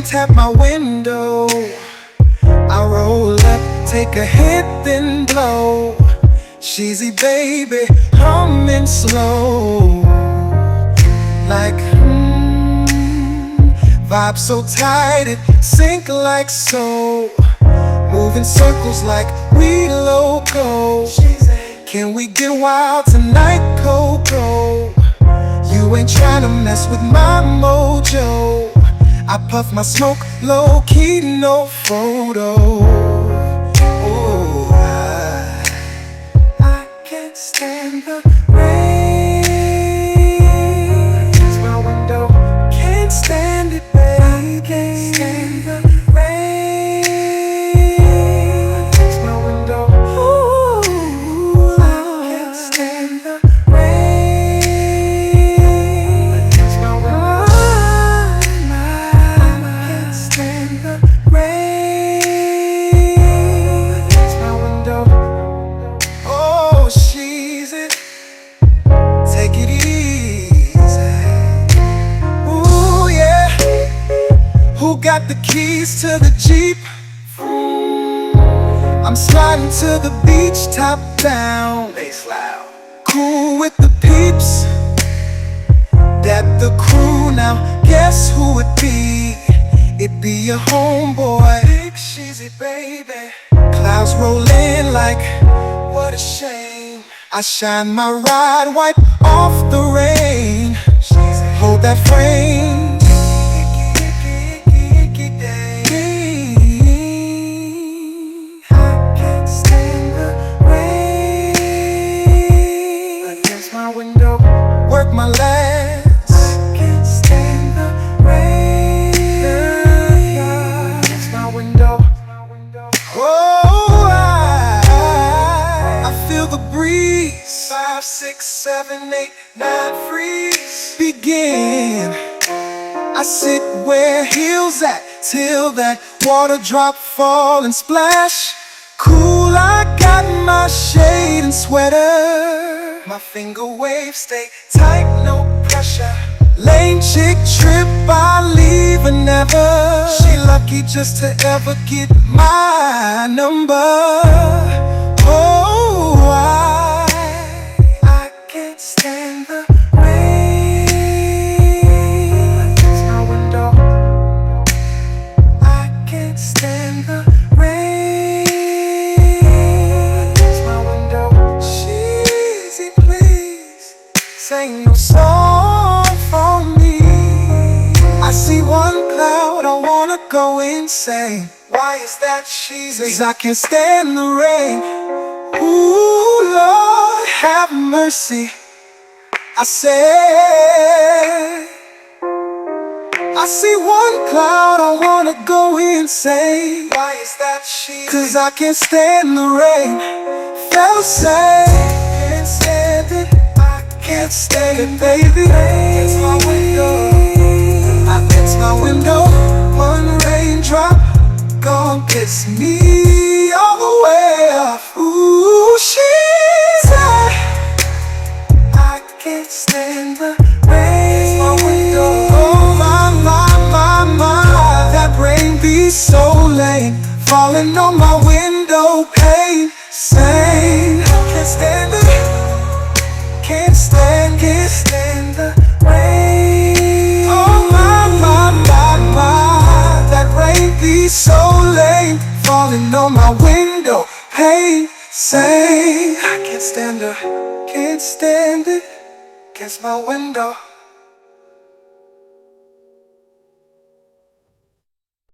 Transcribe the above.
rain tap my window. I roll up, take a hit, then blow. Cheesy baby, humming slow. Like vibe so tight it sink like so. Moving circles like we loco. Can we get wild tonight, Coco? You ain't tryna mess with my mojo. I puff my smoke, low-key, no photo. Oh, I can't stand the rain. It's my window, can't stand it, babe. I can't stand the rain. It's my window, ooh, I can't stand the rain. It's my window, I can't stand the rain. It's my window, oh, she's it. Take it easy. Ooh, yeah. Who got the keys to the Jeep? I'm sliding to the beach, top down. Bass loud. Cool with the peeps. That the crew now. Guess who it be? It be your homeboy, Big Sheezy, baby. Clouds roll in like, what a shame. I shine my ride, wipe off the rain. Hold that frame. I can't stand the rain. Against my window, work my legs. I can't stand the rain. Against my window, oh, I feel the breeze. 5, 6, 7, 8, 9, freeze. Begin. I sit where heels at till that water drop, fall and splash. Cool, I got my shade and sweater. My finger waves stay tight, no pressure. Lane chick trip, I leave her never. She lucky just to ever get my number. Oh, I can't stand the rain. Against my window, I can't stand the rain. Against my window, Cheesy, please sing no song for me. I see one cloud, I wanna go insane. Why is that cheesy? 'Cause I can't stand the rain. Ooh, Lord, have mercy. I say, I see one cloud, I wanna go insane. Why is that cheesy? 'Cause I can't stand the rain. Felt say, can't stand it. I can't stand it, baby. It's my window, it's my window. One raindrop gon' piss me all the way off. Ooh, she's I can't stand the rain. It's my window, oh my, that rain be so lame. Falling on my window pane, sane. Can't stand it, can't stand the rain. Oh my, that rain be so lame. Falling on my window pane, sane. I can't stand it against my window.